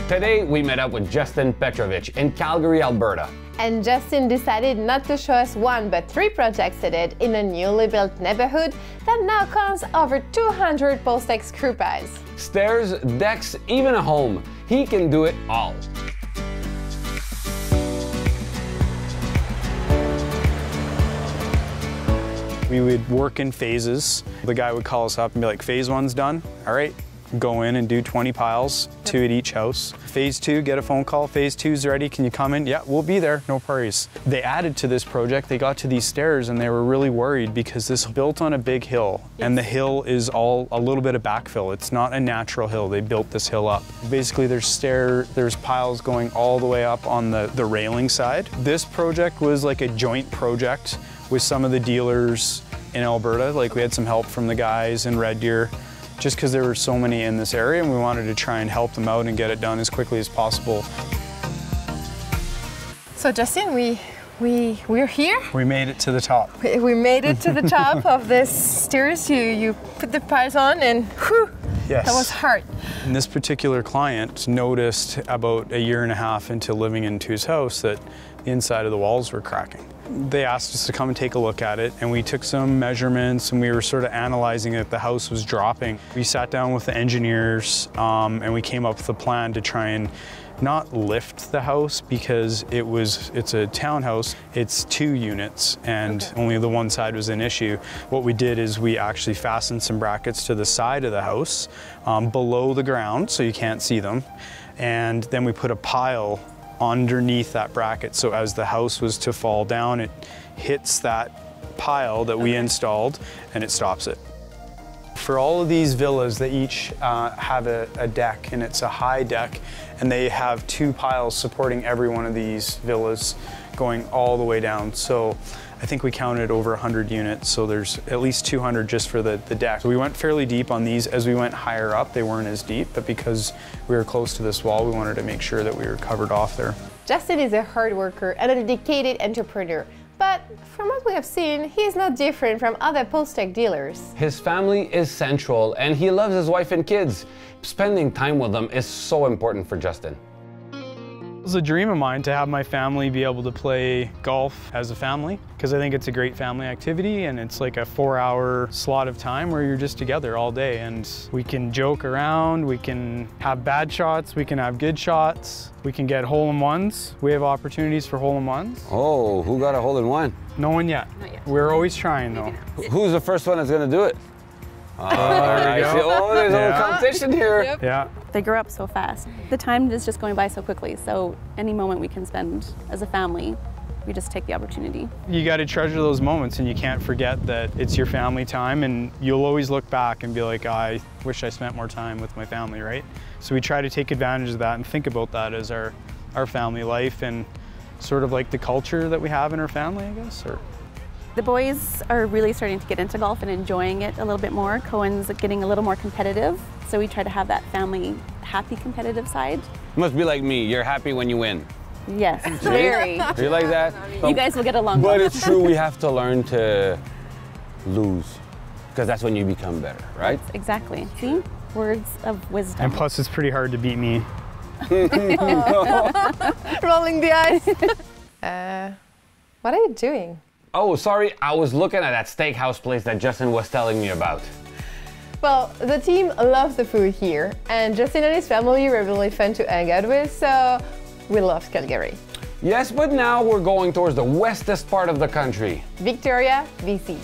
Today, we met up with Justin Petrovich in Calgary, Alberta. And Justin decided not to show us one but three projects he did in a newly built neighborhood that now counts over 200 Postech screw pies. Stairs, decks, even a home. He can do it all. We would work in phases. The guy would call us up and be like, phase one's done. All right, go in and do 20 piles, 2 at each house. Phase 2, get a phone call. Phase 2's ready, can you come in? Yeah, we'll be there, no worries. They added to this project, they got to these stairs and they were really worried because this is built on a big hill and the hill is all a little bit of backfill. It's not a natural hill, they built this hill up. Basically there's piles going all the way up on the railing side. This project was like a joint project with some of the dealers in Alberta. Like we had some help from the guys in Red Deer, just because there were so many in this area and we wanted to try and help them out and get it done as quickly as possible. So Justin, we're here. We made it to the top. We made it to the top of this stairs. You put the piles on and whew, yes. That was hard. And this particular client noticed about 1.5 years into living into his house that the inside of the walls were cracking. They asked us to come and take a look at it and we took some measurements and we were sort of analyzing it. The house was dropping. We sat down with the engineers and we came up with a plan to try and not lift the house because it's a townhouse. It's 2 units and only the one side was an issue. What we did is we actually fastened some brackets to the side of the house below the ground so you can't see them. And then we put a pile underneath that bracket, so as the house was to fall down, it hits that pile that we installed and it stops it. For all of these villas, they each have a deck, and it's a high deck, and they have 2 piles supporting every one of these villas going all the way down. So I think we counted over 100 units, so there's at least 200 just for the deck. So we went fairly deep on these. As we went higher up, they weren't as deep, but because we were close to this wall, we wanted to make sure that we were covered off there. Justin is a hard worker and a dedicated entrepreneur, but from what we have seen, he is not different from other Postech dealers. His family is central and he loves his wife and kids. Spending time with them is so important for Justin. It was a dream of mine to have my family be able to play golf as a family, because I think it's a great family activity and it's like a 4-hour slot of time where you're just together all day and we can joke around, we can have bad shots, we can have good shots, we can get hole-in-ones. We have opportunities for hole-in-ones. Oh, who got a hole-in-one? No one yet. Not yet. We're always trying though. Who's the first one that's going to do it? There we go. Oh, there's a little competition here. Yep. Yeah. They grow up so fast. The time is just going by so quickly, so any moment we can spend as a family, we just take the opportunity. You got to treasure those moments and you can't forget that it's your family time, and you'll always look back and be like, oh, I wish I spent more time with my family, right? So we try to take advantage of that and think about that as our family life and sort of like the culture that we have in our family, I guess. The boys are really starting to get into golf and enjoying it a little bit more. Cohen's getting a little more competitive, so we try to have that family happy competitive side. You must be like me, you're happy when you win. Yes, very. You like that? You guys will get along well. But it's true, we have to learn to lose, because that's when you become better, right? That's exactly. See? Words of wisdom. And plus it's pretty hard to beat me. Rolling the eyes. What are you doing? Oh, sorry, I was looking at that steakhouse place that Justin was telling me about. Well, the team loves the food here, and Justin and his family were really fun to hang out with, so we love Calgary. Yes, but now we're going towards the westest part of the country. Victoria, BC.